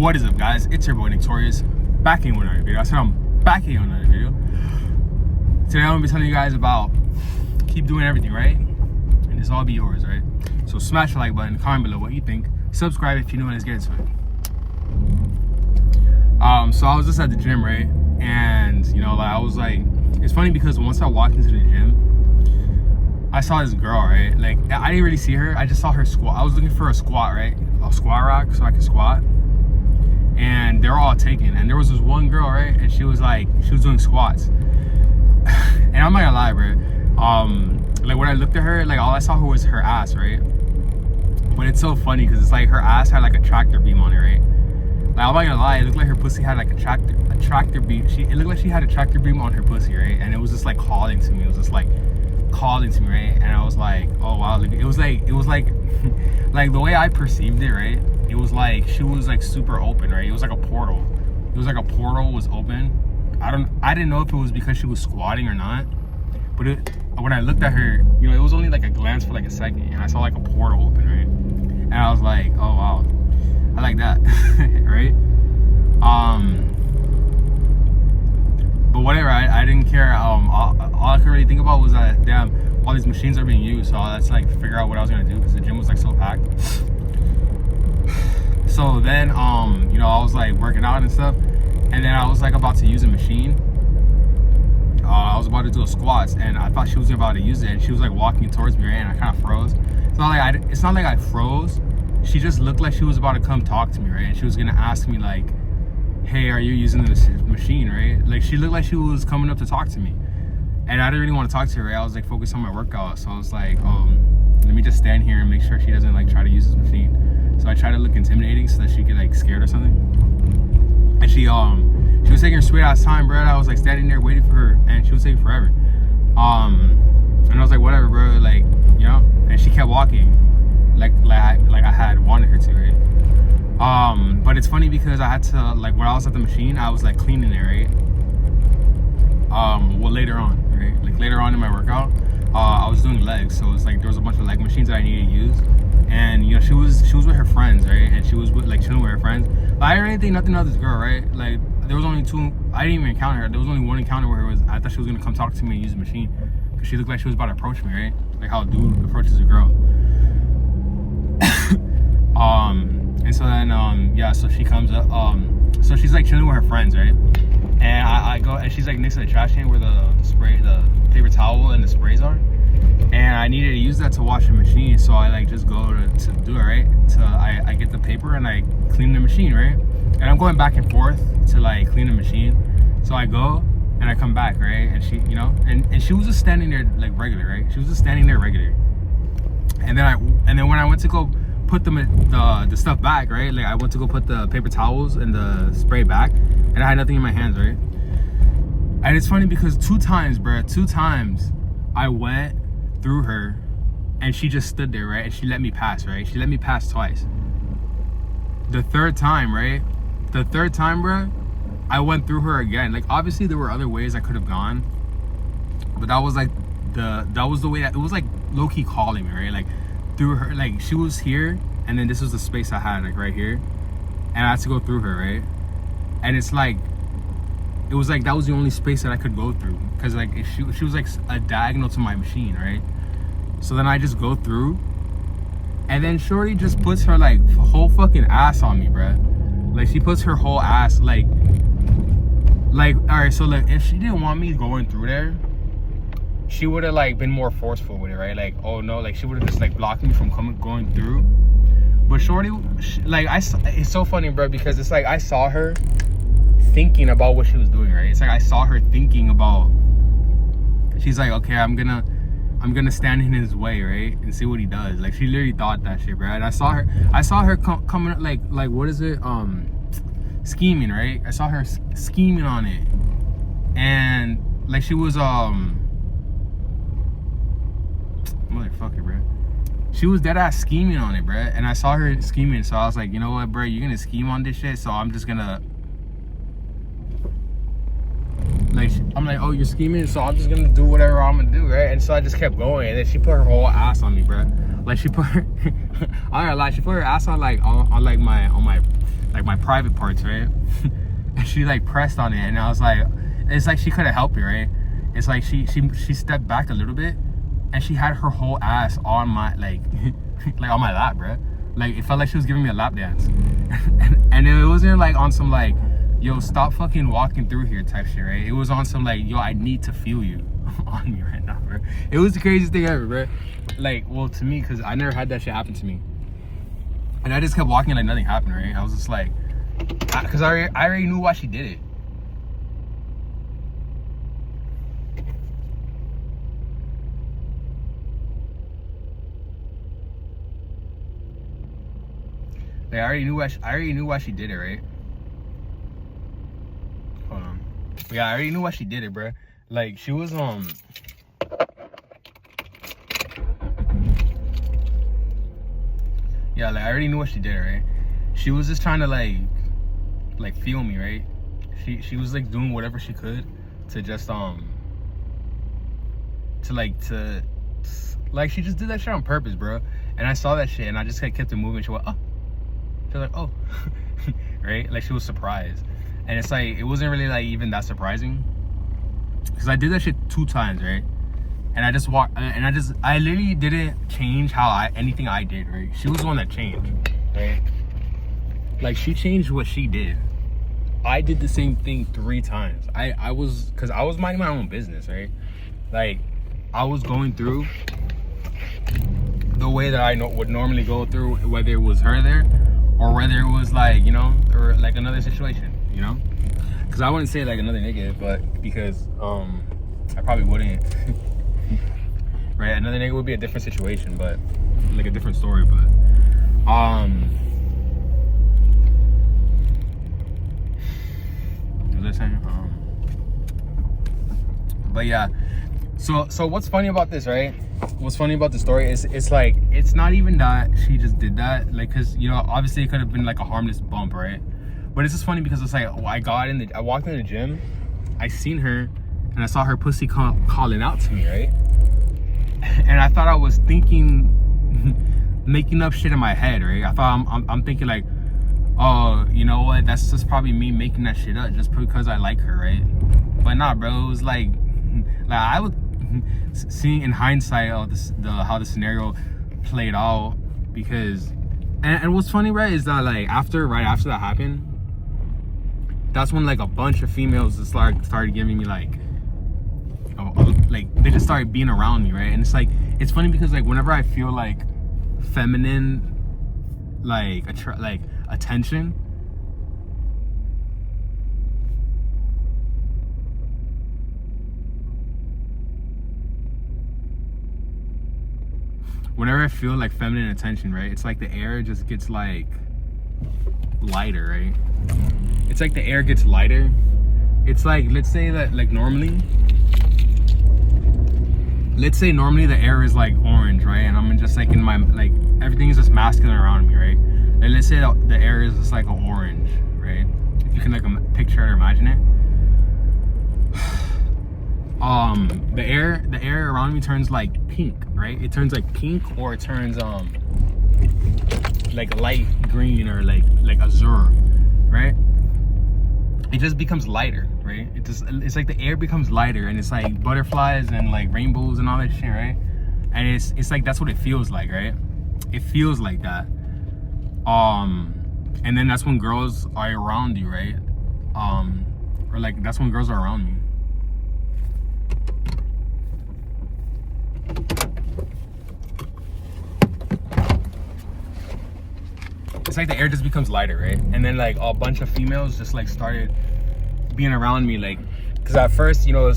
What is up, guys? It's your boy Victorious, back in with another video. I said I'm back in with another video. Today I'm gonna be telling you guys about keep doing everything, right? And this all be yours, right? So smash the like button, comment below what you think, subscribe if you're new, and let's get into it. So I was just at the gym, right? And you know, like I was like, it's funny because once I walked into the gym, I saw this girl, right? Like I didn't really see her, I just saw her squat. I was looking for a squat, right? A squat rack so I could squat. And they're all taken, and there was this one girl, right, and she was doing squats. And I'm not gonna lie, bro, like when I looked at her, like all I saw her was her ass, right? But it's so funny because it's like her ass had like a tractor beam on it, right? Like I'm not gonna lie, it looked like her pussy had like a tractor beam. It looked like she had a tractor beam on her pussy, right? And it was just like calling to me. It was just like calling to me, right? And I was like, oh wow, like, it was like like the way I perceived it, right? It was like she was like super open, right? It was like a portal. It was like a portal was open. I didn't know if it was because she was squatting or not, but when I looked at her, you know, it was only like a glance for like a second, and I saw like a portal open, right? And I was like, oh wow, I like that, right? But whatever, I didn't care. All I could really think about was that, damn, all these machines are being used, so that's like figure out what I was gonna do because the gym was like so packed. So then, you know, I was like working out and stuff, and then I was like about to use a machine. I was about to do a squats, and I thought she was about to use it, and she was like walking towards me, right? And I kind of froze. It's not like I froze. She just looked like she was about to come talk to me, right? And she was gonna ask me like, hey, are you using this machine, right? Like she looked like she was coming up to talk to me, and I didn't really want to talk to her, right? I was like focused on my workout, so I was like, let me just stand here and make sure she doesn't like try to use this machine. So I tried to look intimidating so that she could like scared or something. And she was taking her sweet ass time, bro. I was like standing there waiting for her, and she was taking forever. And I was like, whatever, bro, like, you know. And she kept walking, like I had wanted her to, right? But it's funny because I had to, like, when I was at the machine, I was like cleaning it, right? Well, later on, right? Like later on in my workout, I was doing legs, so it's like there was a bunch of leg machines that I needed to use. And you know, she was with her friends, right? And she was with, like, chilling with her friends. But I didn't really think nothing of this girl, right? Like there was only two. I didn't even encounter her. There was only one encounter where I thought she was gonna come talk to me and use the machine, because she looked like she was about to approach me, right? Like how a dude approaches a girl. And so then yeah, so she comes up. So she's like chilling with her friends, right? And I go, and she's like next to the trash can where the paper towel and the sprays are. And I needed to use that to wash the machine, so I like just go to do it, right? So I get the paper and I clean the machine, right? And I'm going back and forth to like clean the machine. So I go and I come back, right? And she, you know, and she was just standing there like regular, right? She was just standing there regular. And then when I went to go put the stuff back, right? Like I went to go put the paper towels and the spray back, and I had nothing in my hands, right? And it's funny because two times I went through her and she just stood there, right? And she let me pass, right? She let me pass twice. The third time, right? The third time, bro, I went through her again. Like obviously there were other ways I could have gone, but that was like that was the way that it was like low-key calling me, right? Like through her, like she was here, and then this was the space I had, like right here, and I had to go through her, right? And it's like it was like that was the only space that I could go through, because like she was like a diagonal to my machine, right? So then I just go through, and then shorty just puts her like whole fucking ass on me, bruh. Like she puts her whole ass like all right, so like if she didn't want me going through there, she would have like been more forceful with it, right? Like, oh no, like she would have just like blocked me from going through. But shorty, like it's so funny, bro, because it's like I saw her thinking about what she was doing, right? It's like I saw her thinking about, she's like, okay, I'm gonna stand in his way, right, and see what he does. Like she literally thought that shit, bro. And I saw her coming like what is it, scheming, right? I saw her scheming on it, and like she was motherfucker, bro. She was dead ass scheming on it, bro. And I saw her scheming, so I was like, you know what, bro, you're gonna scheme on this shit, so I'm just gonna like, I'm like, oh, you're scheming, so I'm just gonna do whatever I'm gonna do, right? And so I just kept going, and then she put her whole ass on me, bro. Like she put her I don't lie, she put her ass on like on my like my private parts, right? And she like pressed on it, and I was like, it's like she couldn't help it, right? It's like she stepped back a little bit, and she had her whole ass on my like like on my lap, bro. Like it felt like she was giving me a lap dance. And it wasn't like on some like, yo, stop fucking walking through here type shit, right? It was on some like, yo, I need to feel you on me right now, bro. It was the craziest thing ever, bro. Like, well, to me, because I never had that shit happen to me. And I just kept walking like nothing happened, right? I was just like, because I already knew why she did it. Like, I already knew why she did it, right? Hold on. Yeah, I already knew why she did it, bro. Like, she was yeah, like I already knew what she did, right? She was just trying to like feel me, right? She was like doing whatever she could to just she just did that shit on purpose, bro. And I saw that shit, and I just kept it moving. She went, oh. She was like, oh. Right? Like, she was surprised. And it's like, it wasn't really like even that surprising, because I did that shit 2 times, right? And I just walked, and I literally didn't change anything I did, right? She was the one that changed, right? Like, she changed what she did. I did the same thing 3 times. Because I was minding my own business, right? Like, I was going through the way that I would normally go through, whether it was her there, or whether it was like, you know, or like another situation, you know? Because I wouldn't say like another nigga, but because I probably wouldn't. Right? Another nigga would be a different situation, but like a different story, but what was I saying? But yeah, so what's funny about this, right? What's funny about the story is it's like, it's not even that she just did that, like, because, you know, obviously it could have been like a harmless bump, right? But it's just funny because it's like, I walked in the gym, I seen her, and I saw her pussy calling out to me, right? And I thought I was thinking, making up shit in my head, right? I thought I'm thinking like, oh, you know what? That's just probably me making that shit up just because I like her, right? But nah, bro. It was like I would see in hindsight how the scenario played out, because and what's funny, right, is that like right after that happened, that's when like a bunch of females just started giving me like they just started being around me, right? And it's like, it's funny because like whenever I feel like feminine like attention, whenever I feel like feminine attention, right, it's like the air just gets like lighter, right? It's like the air gets lighter. It's like, let's say normally the air is like orange, right? And I'm just like in my, like, everything is just masculine around me, right? And let's say the air is just like an orange, right? If you can like picture it or imagine it. The air around me turns like pink, right? It turns like pink, or it turns like light green, or like azure, right? It just becomes lighter, right? It's like the air becomes lighter, and it's like butterflies and like rainbows and all that shit, right? And it's like, that's what it feels like, right? It feels like that. And then that's when girls are around you, right? Or like, that's when girls are around me. It's like the air just becomes lighter, right? And then like a bunch of females just like started being around me, like, because at first, you know,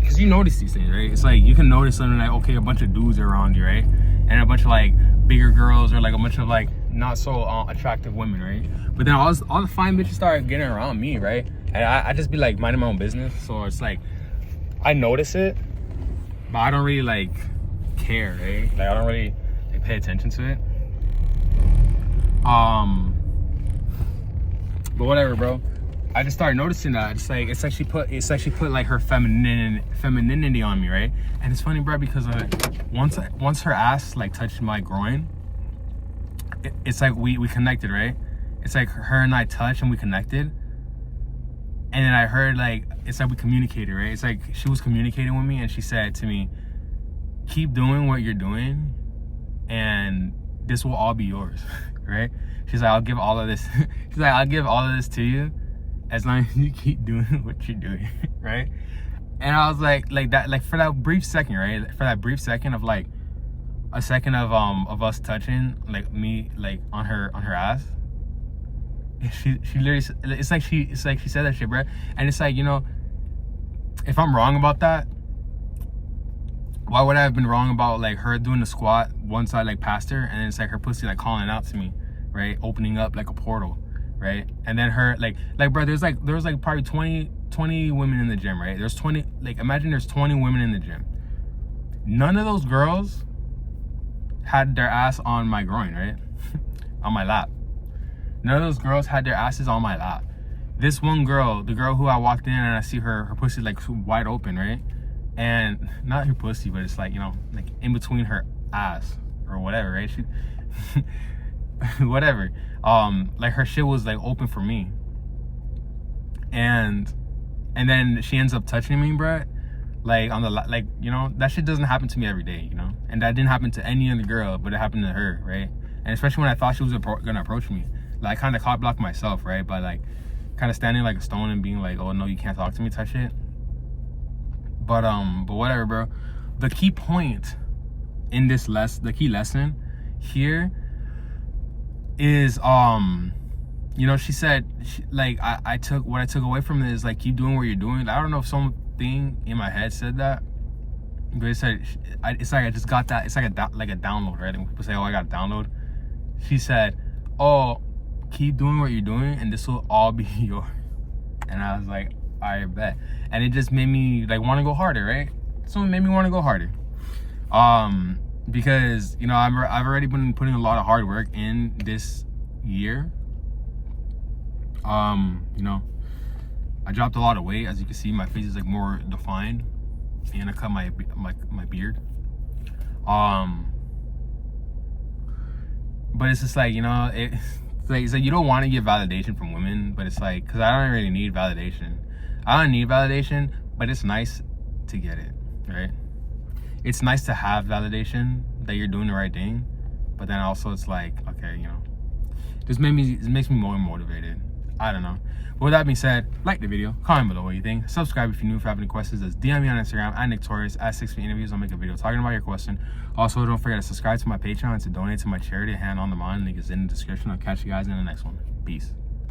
because you notice these things, right? It's like, you can notice something like, okay, a bunch of dudes are around you, right? And a bunch of like bigger girls, or like a bunch of like not so attractive women, right? But then all the fine bitches started getting around me, right? And I just be like minding my own business. So it's like, I notice it, but I don't really like care, right? Like, I don't really like pay attention to it. But whatever, bro. I just started noticing that. It's like she put like her femininity on me, right? And it's funny, bro, because once her ass like touched my groin, it's like we connected, right? it's like her and I touched and we connected. And then I heard like, it's like we communicated, right? It's like she was communicating with me and she said to me, keep doing what you're doing and this will all be yours, right? She's like, I'll give all of this. She's like, I'll give all of this to you as long as you keep doing what you're doing, right? And I was like that, like for that brief second, right? For that brief second of like a second of us touching, like me, like on her ass. She literally, it's like she said that shit, bro. And it's like, you know, if I'm wrong about that, why would I have been wrong about like her doing the squat once I like passed her, and it's like her pussy like calling out to me, right? Opening up like a portal, right? And then her like bro, there was like probably 20 women in the gym, right? There's 20, like imagine there's 20 women in the gym. None of those girls had their ass on my groin, right? On my lap. None of those girls had their asses on my lap. This one girl, the girl who I walked in and I see her pussy like wide open, right? And not her pussy, but it's like, you know, like in between her ass or whatever, right? She, whatever. Like her shit was like open for me. And then she ends up touching me, bruh. Like on the, like, you know, that shit doesn't happen to me every day, you know? And that didn't happen to any other girl, but it happened to her, right? And especially when I thought she was gonna approach me. Like I kind of blocked myself, right? By like kind of standing like a stone and being like, oh no, you can't talk to me type shit. But whatever, bro. The key point in this the key lesson here is, you know, she said, I took away from it is like, keep doing what you're doing. I don't know if something in my head said that, but it said, it's like I just got that. It's like a download, right? And people say, oh, I got a download. She said, oh, keep doing what you're doing and this will all be yours. And I was like, I bet. And it just made me like want to go harder, right? So it made me want to go harder. Because, you know, I've already been putting a lot of hard work in this year. You know, I dropped a lot of weight. As you can see, my face is like more defined, and I cut my beard. But it's just like, you know, it's like you don't want to get validation from women, but it's like, because I don't really need validation. I don't need validation, but it's nice to get it, right? It's nice to have validation that you're doing the right thing, but then also it's like, okay, you know, it makes me more motivated. I don't know. But with that being said, like the video, comment below what you think, subscribe if you're new. If you have any questions, just DM me on Instagram at Nicktorious at 6 Feet Interviews. I'll make a video talking about your question. Also, don't forget to subscribe to my Patreon and to donate to my charity, Hand on the Mind. Link is in the description. I'll catch you guys in the next one. Peace.